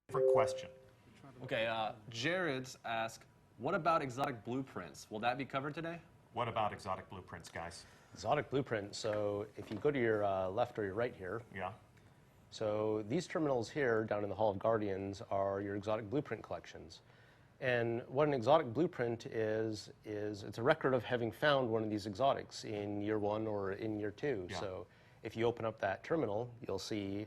different question. Okay, Jared's asked, what about exotic blueprints? Will that be covered today? What about exotic blueprints, guys? Exotic blueprint. So if you go to your left or your right here, Yeah. so these terminals here down in the Hall of Guardians are your exotic blueprint collections. And what an exotic blueprint is it's a record of having found one of these exotics in year one or in year two. Yeah. So if you open up that terminal, you'll see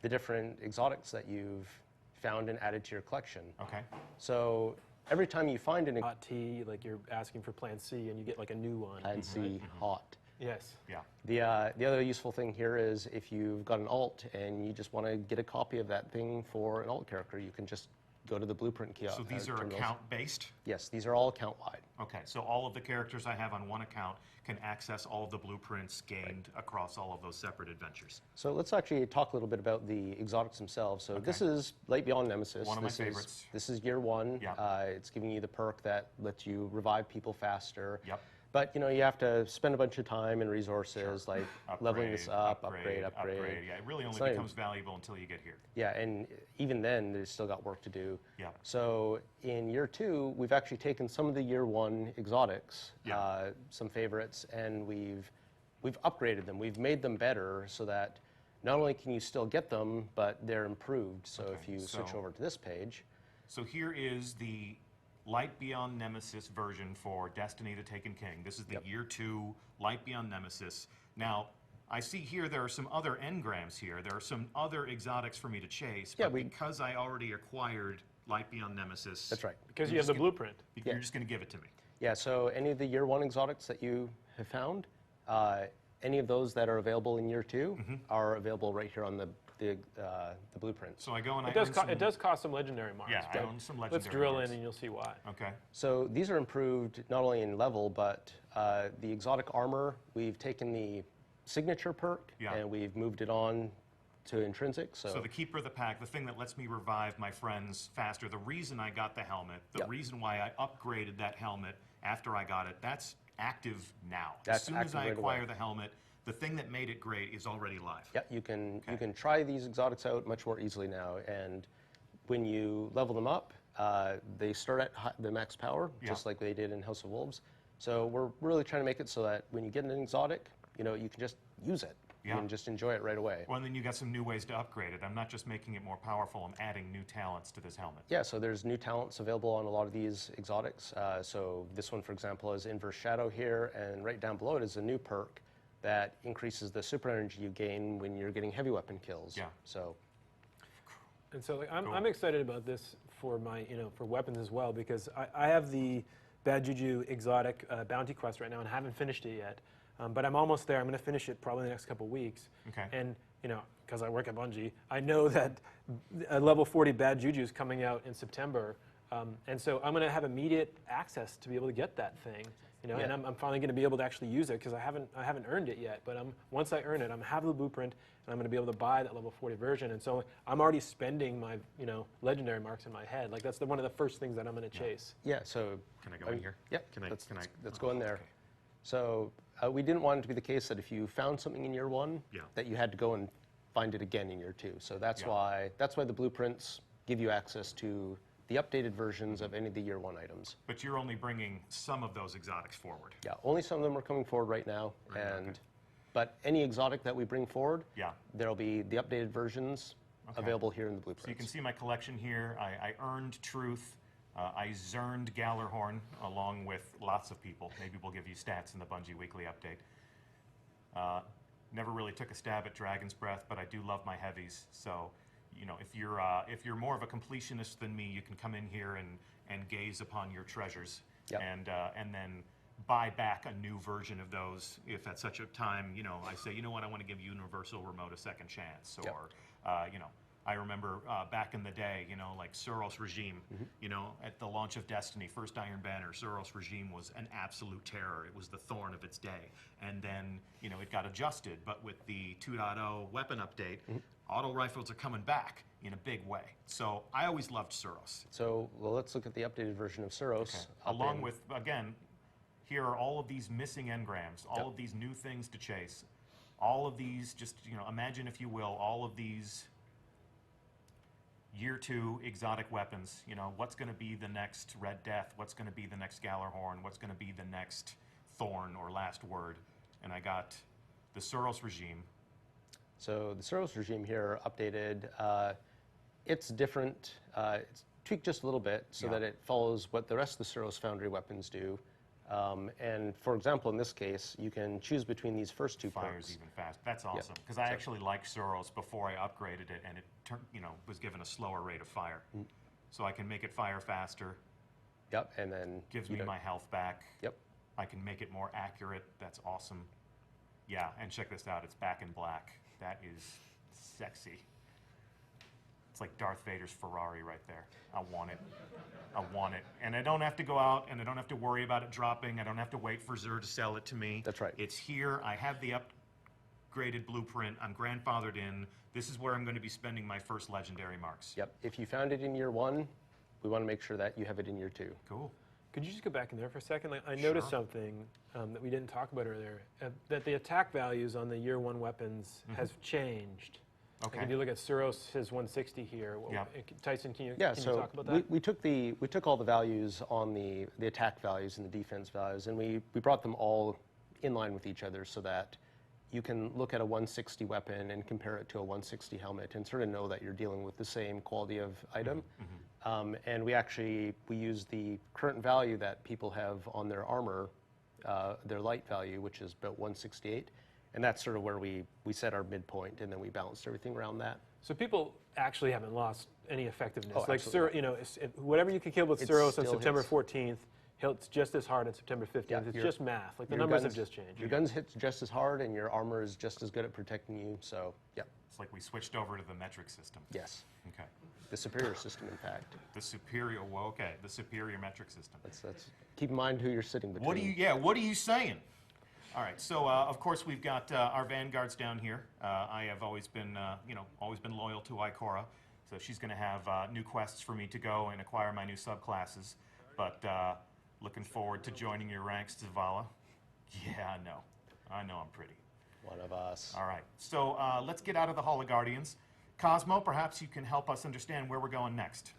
the different exotics that you've found and added to your collection. Okay. So every time you find an Hot T, like you're asking for Plan C, and you get like a new one. and see hot. Yes. Yeah. The other useful thing here is if you've got an alt and you just want to get a copy of that thing for an alt character, you can just go to the blueprint kiosk. So these are account-based? Yes, these are all account-wide. Okay, so all of the characters I have on one account can access all of the blueprints gained across all of those separate adventures. So let's actually talk a little bit about the exotics themselves. So this is Light Beyond Nemesis. One of my This favorites. This is year one. Yeah. It's giving you the perk that lets you revive people faster. Yep. But you know, you have to spend a bunch of time and resources like leveling this up, upgrade. Yeah, it really only becomes valuable until you get here. Yeah, and even then, there's still got work to do. Yeah. So in year two, we've actually taken some of the year one exotics, Yeah. some favorites, and we've upgraded them. We've made them better so that not only can you still get them, but they're improved. So if you switch over to this page. So here is the Light Beyond Nemesis version for Destiny the Taken King. This is the year two Light Beyond Nemesis. Now, I see here there are some other engrams here. There are some other exotics for me to chase, but because I already acquired Light Beyond Nemesis... That's right. Because you have the blueprint. You're just going to give it to me. Yeah, so any of the year one exotics that you have found, any of those that are available in year two are available right here on the blueprint. So I go and It does cost some legendary marks. Yeah, I but own some legendary Let's drill marks. in and you'll see why. Okay. So these are improved not only in level, but the exotic armor, we've taken the signature perk and we've moved it on to intrinsic. So the Keeper of the Pack, the thing that lets me revive my friends faster, the reason I got the helmet, the reason why I upgraded that helmet after I got it, that's active now. As soon as I acquire the helmet, the thing that made it great is already live. Yeah, you can try these exotics out much more easily now, and when you level them up, they start at the max power, just like they did in House of Wolves. So we're really trying to make it so that when you get an exotic, you know, you can just use it. You can just enjoy it right away. Well, and then you got some new ways to upgrade it. I'm not just making it more powerful, I'm adding new talents to this helmet. Yeah, so there's new talents available on a lot of these exotics. So this one, for example, is Inverse Shadow here, and right down below it is a new perk that increases the super energy you gain when you're getting heavy weapon kills. Yeah. So. And so like, I'm excited about this for my, for weapons as well, because I have the Bad Juju exotic bounty quest right now and haven't finished it yet. But I'm almost there. I'm going to finish it probably in the next couple weeks. Okay. And, because I work at Bungie, I know that a level 40 Bad Juju is coming out in September. And so I'm going to have immediate access to be able to get that thing. And I'm finally going to be able to actually use it because I haven't earned it yet. But once I earn it, I'm have the blueprint, and I'm going to be able to buy that level 40 version. And so I'm already spending my legendary marks in my head. Like that's one of the first things that I'm going to chase. Yeah. So. Can I go in here? Yeah. Let's go in there. Okay. So we didn't want it to be the case that if you found something in year one, that you had to go and find it again in year two. So that's why the blueprints give you access to the updated versions of any of the year one items. But you're only bringing some of those exotics forward. Yeah, only some of them are coming forward right now. But any exotic that we bring forward, there'll be the updated versions available here in the blueprints. So you can see my collection here. I earned Truth. I zerned Gallarhorn along with lots of people. Maybe we'll give you stats in the Bungie Weekly Update. Never really took a stab at Dragon's Breath, but I do love my heavies. So, if you're more of a completionist than me, you can come in here and gaze upon your treasures and then buy back a new version of those if at such a time, I say, you know what, I want to give Universal Remote a second chance. Or, I remember back in the day, like Suros Regime, at the launch of Destiny, first Iron Banner, Suros Regime was an absolute terror. It was the thorn of its day. And then, it got adjusted. But with the 2.0 weapon update, auto rifles are coming back in a big way. So I always loved Suros. So, let's look at the updated version of Suros. Okay. Along with, again, here are all of these missing engrams, all of these new things to chase. All of these, just, imagine if you will, all of these year 2 exotic weapons. You know, what's going to be the next Red Death? What's going to be the next Gallarhorn? What's going to be the next Thorn or Last Word? And I got the Suros regime. So the Suros regime here updated. It's different. It's tweaked just a little bit so Yeah. that it follows what the rest of the Suros Foundry weapons do. And for example, in this case, you can choose between these first two Fires perks. even fast. That's awesome because I actually liked Suros before I upgraded it, and it was given a slower rate of fire. So I can make it fire faster. Yep, and then Gives you me don't- my health back. Yep. I can make it more accurate. That's awesome. Yeah, and check this out. It's back in black. That is sexy. It's like Darth Vader's Ferrari right there. I want it. I want it. And I don't have to go out and I don't have to worry about it dropping. I don't have to wait for Xur to sell it to me. That's right. It's here. I have the upgraded blueprint. I'm grandfathered in. This is where I'm going to be spending my first legendary marks. Yep. If you found it in year 1, we want to make sure that you have it in year 2. Cool. Could you just go back in there for a second? Like, I noticed Sure. something that we didn't talk about earlier, that the attack values on the year 1 weapons has changed. Okay. Like if you look at Suros, his 160 here. Yeah. Tyson, can you Yeah, can so you talk about that? we took all the values on the attack values and the defense values, and we brought them all in line with each other so that you can look at a 160 weapon and compare it to a 160 helmet and sort of know that you're dealing with the same quality of item. And we use the current value that people have on their armor, their light value, which is about 168. And that's sort of where we set our midpoint, and then we balanced everything around that. So people actually haven't lost any effectiveness. Oh, like absolutely whatever you can kill with It Suros on still September hits. 14th, it's just as hard on September 15th. Yeah, it's your- just math. Like the Your numbers guns- have just changed. Your guns hit just as hard, and your armor is just as good at protecting you. So, yeah, It's like we switched over to the metric system. yes, Okay. the superior system, in fact. The superior, well, okay, the superior metric system. That's keep in mind who you're sitting between. What are you saying? All right, so of course we've got our vanguards down here. I have always been, always been loyal to Ikora, so she's going to have new quests for me to go and acquire my new subclasses. But looking forward to joining your ranks, Zavala. Yeah, I know I'm pretty. One of us. All right, so let's get out of the Hall of Guardians. Cosmo, perhaps you can help us understand where we're going next.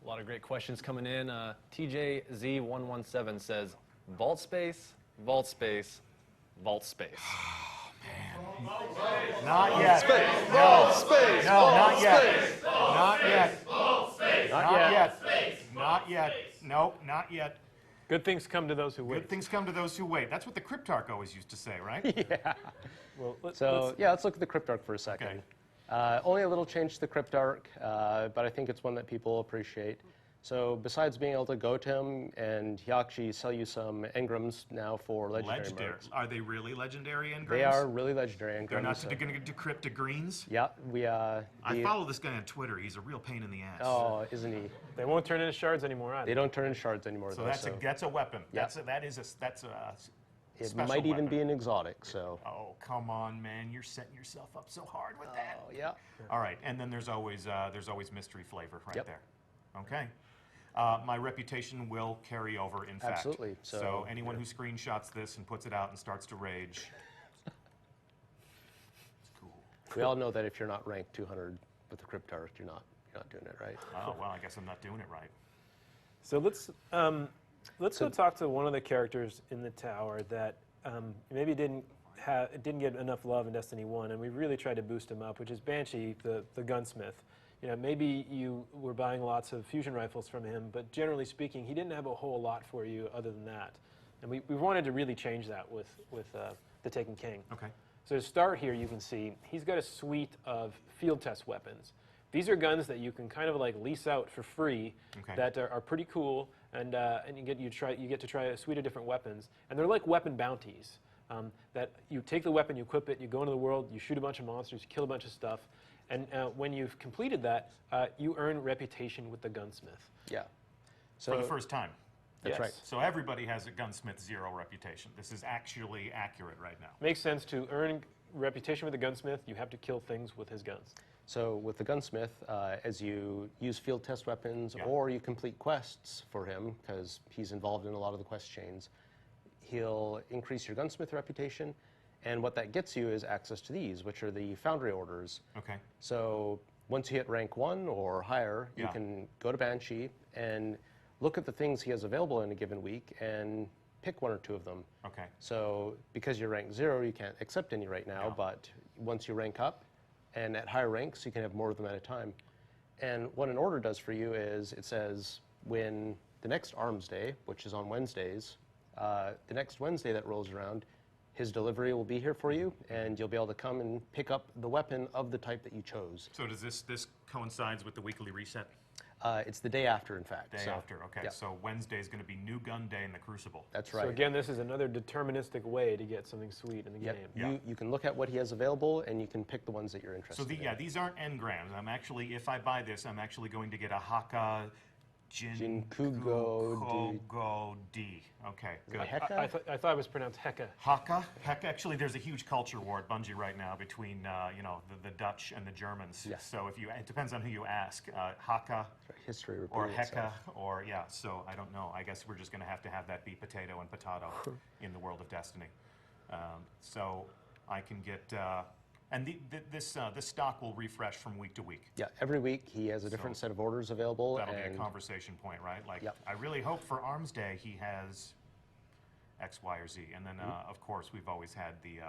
A lot of great questions coming in. TJZ117 says, vault space, vault space, vault space. Not yet. No. Space. No, not yet. Not yet. Not yet. Not yet. No, not yet. Good things come to those who wait. Good things come to those who wait. That's what the Cryptarch always used to say, right? Well, So, yeah, let's look at the Cryptarch for a second. Okay. Only a little change to the Cryptarch, but I think it's one that people appreciate. So besides being able to go to him, and he'll actually sell you some engrams now for legendary Legendary. marks. Are they really legendary engrams? They are really legendary engrams. They're not so- going to decrypt to greens? Yeah, I follow this guy on Twitter. He's a real pain in the ass. Oh, isn't he? they won't turn into shards anymore either. They don't turn into shards anymore, So though. that's a weapon. Yeah. That's a It special might even weapon. be an exotic. So. Oh, come on, man. You're setting yourself up so hard with that. Oh, yeah. All right, and then there's always mystery flavor right Yep. there. Okay. My reputation will carry over, in fact. Absolutely. So, So, anyone who screenshots this and puts it out and starts to rage, it's cool. We all know that if you're not ranked 200 with the Cryptarch, you're not doing it right. Oh, well, I guess I'm not doing it right. So let's go talk to one of the characters in the tower that maybe didn't get enough love in Destiny 1, and we really tried to boost him up, which is Banshee, the gunsmith. You know, maybe you were buying lots of fusion rifles from him, but generally speaking, he didn't have a whole lot for you other than that. And we wanted to really change that with the Taken King. Okay. So to start here, you can see he's got a suite of field test weapons. These are guns that you can kind of like lease out for free Okay. that are pretty cool, and you get to try a suite of different weapons, and they're like weapon bounties. That you take the weapon, you equip it, you go into the world, you shoot a bunch of monsters, you kill a bunch of stuff, and when you've completed that, you earn reputation with the gunsmith. Yeah. So For the first time. That's Yes. right. So everybody has a gunsmith 0 reputation. This is actually accurate right now. Makes sense to earn reputation with the gunsmith. You have to kill things with his guns. So with the gunsmith, as you use field test weapons Yeah. or you complete quests for him, because he's involved in a lot of the quest chains, he'll increase your gunsmith reputation. And what that gets you is access to these, which are the foundry orders. Okay. So once you hit rank 1 or higher, you Yeah. can go to Banshee and look at the things he has available in a given week and pick 1 or 2 of them. Okay. So because you're rank 0, you can't accept any right now, Yeah. but once you rank up, and at higher ranks, you can have more of them at a time. And what an order does for you is it says when the next Arms Day, which is on Wednesdays, the next Wednesday that rolls around, his delivery will be here for you, and you'll be able to come and pick up the weapon of the type that you chose. So does this coincides with the weekly reset? It's the day after, in fact. Day So, after, okay. yeah. So Wednesday is going to be New Gun Day in the Crucible. That's right. So again, this is another deterministic way to get something sweet in the Yep. game. Yeah. You can look at what he has available, and you can pick the ones that you're interested So in. yeah, these aren't engrams. I'm actually, if I buy this, I'm actually going to get a Haka Jinkugo D. Okay, good. Heka? I thought it was pronounced Heka. Haka? Heck, actually, there's a huge culture war at Bungie right now between, the Dutch and the Germans. Yes. So it depends on who you ask. Haka History or repeating Heka itself. or, yeah, so I don't know. I guess we're just going to have that be potato and potato in the world of Destiny. So I can get, and this stock will refresh from week to week. Yeah, every week he has a different set of orders available. That'll be a and conversation point, right? Like, Yep. I really hope for Arms Day he has X, Y, or Z. And then, of course, we've always had the,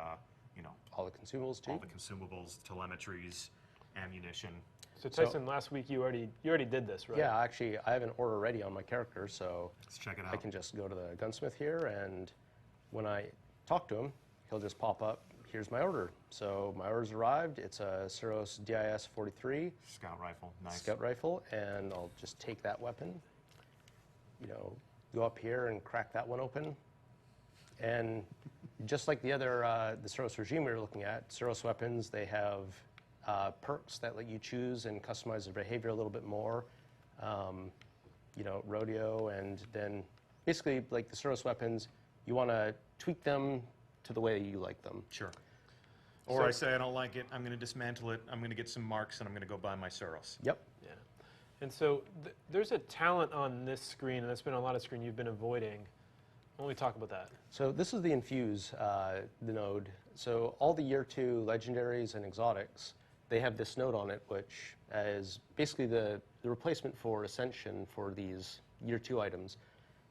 all the consumables too. all the consumables, telemetries, ammunition. So Tyson, last week you already did this, right? Yeah, actually, I have an order ready on my character, so Let's check it I out. can just go to the gunsmith here, and when I talk to him, he'll just pop up, here's my order. So my order's arrived. It's a Suros DIS-43 Scout rifle, nice. scout rifle, and I'll just take that weapon, go up here and crack that one open. And just like the other, the Suros regime we were looking at, Suros weapons, they have perks that let you choose and customize their behavior a little bit more. Rodeo, and then basically, like the Suros weapons, you want to tweak them to the way you like them. Sure. Or I say I don't like it, I'm going to dismantle it, I'm going to get some marks, and I'm going to go buy my Suros. Yep. Yeah. And so there's a talent on this screen, and that's been a lot of screen you've been avoiding. Why don't we talk about that? So this is the Infuse, the node. So all the Year 2 legendaries and exotics, they have this node on it, which is basically the replacement for Ascension for these Year 2 items.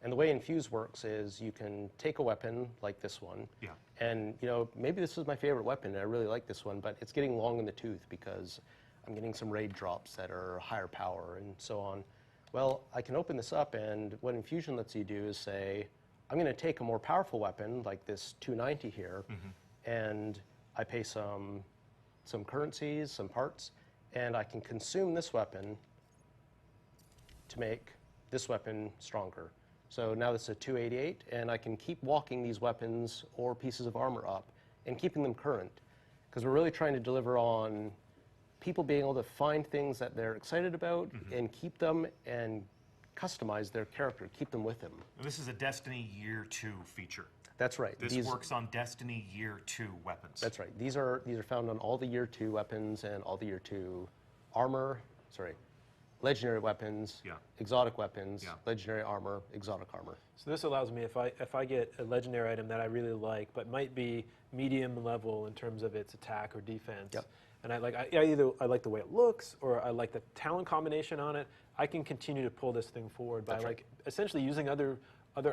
And the way Infuse works is you can take a weapon like this one, Yeah. and maybe this is my favorite weapon, and I really like this one, but it's getting long in the tooth because I'm getting some raid drops that are higher power and so on. Well, I can open this up, and what Infusion lets you do is say, I'm going to take a more powerful weapon like this 290 here, and I pay some currencies, some parts, and I can consume this weapon to make this weapon stronger. So now this is a 288, and I can keep walking these weapons or pieces of armor up and keeping them current, because we're really trying to deliver on people being able to find things that they're excited about and keep them and customize their character, keep them with them. This is a Destiny Year 2 feature. That's right. This works on Destiny Year 2 weapons. That's right. These are found on all the Year 2 weapons and all the Year 2 armor, legendary weapons, Yeah. exotic weapons, Yeah. legendary armor, exotic armor. So this allows me, if I get a legendary item that I really like, but might be medium level in terms of its attack or defense, Yep. and either I like the way it looks or I like the talent combination on it, I can continue to pull this thing forward by That's right. essentially using other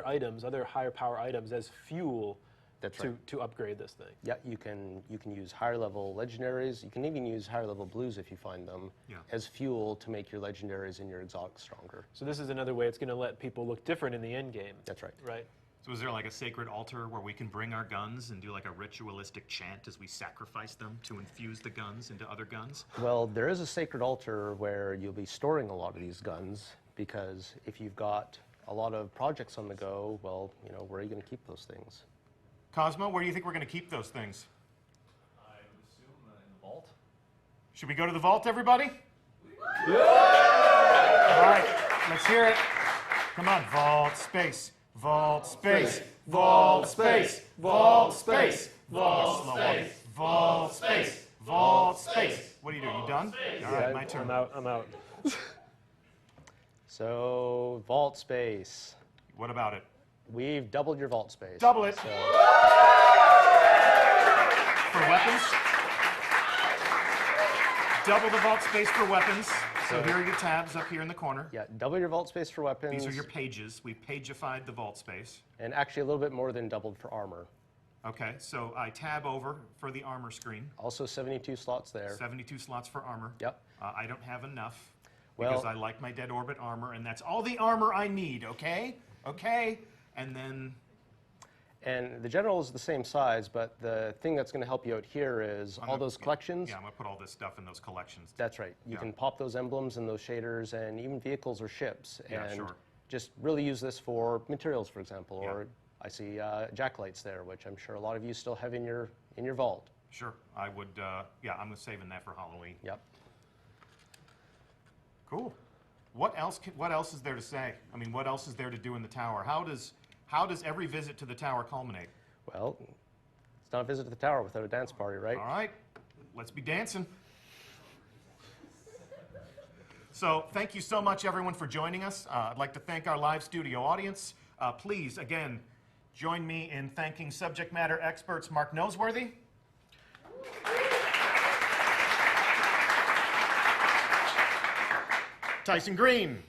items, other higher power items as fuel That's to, right. to upgrade this thing. Yeah, you can use higher level legendaries. You can even use higher level blues if you find them Yeah. as fuel to make your legendaries and your exotics stronger. So this is another way it's going to let people look different in the end game. That's right. Right? So is there like a sacred altar where we can bring our guns and do like a ritualistic chant as we sacrifice them to infuse the guns into other guns? Well, there is a sacred altar where you'll be storing a lot of these guns, because if you've got a lot of projects on the go, well, where are you going to keep those things? Cosmo, where do you think we're going to keep those things? I would assume in the vault. Should we go to the vault, everybody? All right, let's hear it. Come on, vault space, vault space, vault space, vault space, vault space, vault space, vault space. What are you doing? You done? All right, my turn. I'm out. So, vault space. What about it? We've doubled your vault space. Double it. So, For weapons? double the vault space for weapons. So here are your tabs up here in the corner. Yeah, double your vault space for weapons. These are your pages. We've pageified the vault space. And actually a little bit more than doubled for armor. Okay, so I tab over for the armor screen. Also 72 slots there. 72 slots for armor. Yep. I don't have enough Well- because I like my dead orbit armor, and that's all the armor I need, okay? Okay? And then, And the general is the same size, but the thing that's going to help you out here is all those collections. yeah, I'm gonna put all this stuff in those collections. That's right. You Yeah. can pop those emblems and those shaders and even vehicles or ships. Yeah, and sure. just really use this for materials, for example. Yeah. Or I see jacklights there, which I'm sure a lot of you still have in your vault. Sure, I would, yeah, I'm saving that for Halloween. Yep. Cool. What else is there to say? I mean, what else is there to do in the tower? How does every visit to the tower culminate? Well, it's not a visit to the tower without a dance party, right? All right, let's be dancing. So thank you so much, everyone, for joining us. I'd like to thank our live studio audience. Please, again, join me in thanking subject matter experts Mark Noseworthy, Tyson Green,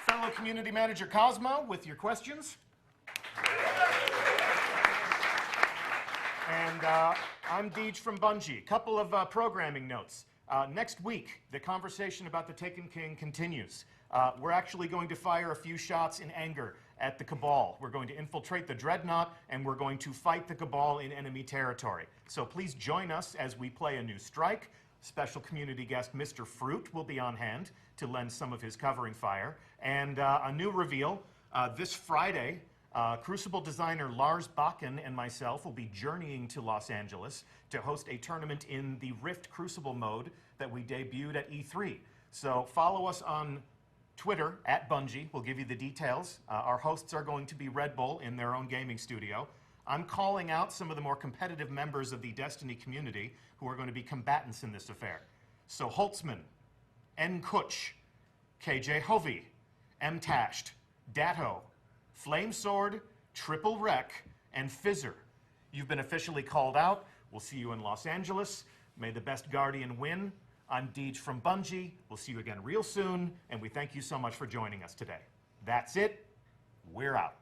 fellow community manager Cosmo with your questions. And I'm Deej from Bungie. Couple of programming notes. Next week, the conversation about the Taken King continues. We're actually going to fire a few shots in anger at the Cabal. We're going to infiltrate the Dreadnought, and we're going to fight the Cabal in enemy territory. So please join us as we play a new strike. Special community guest Mr. Fruit will be on hand to lend some of his covering fire. And a new reveal, this Friday, Crucible designer Lars Bakken and myself will be journeying to Los Angeles to host a tournament in the Rift Crucible mode that we debuted at E3. So follow us on Twitter, @Bungie. We'll give you the details. Our hosts are going to be Red Bull in their own gaming studio. I'm calling out some of the more competitive members of the Destiny community who are going to be combatants in this affair. So Holtzman, N. Kutch, KJ Hovey, M. Tasht, Datto, Flamesword, Triple Wreck, and Fizzer. You've been officially called out. We'll see you in Los Angeles. May the best Guardian win. I'm Deej from Bungie. We'll see you again real soon, and we thank you so much for joining us today. That's it. We're out.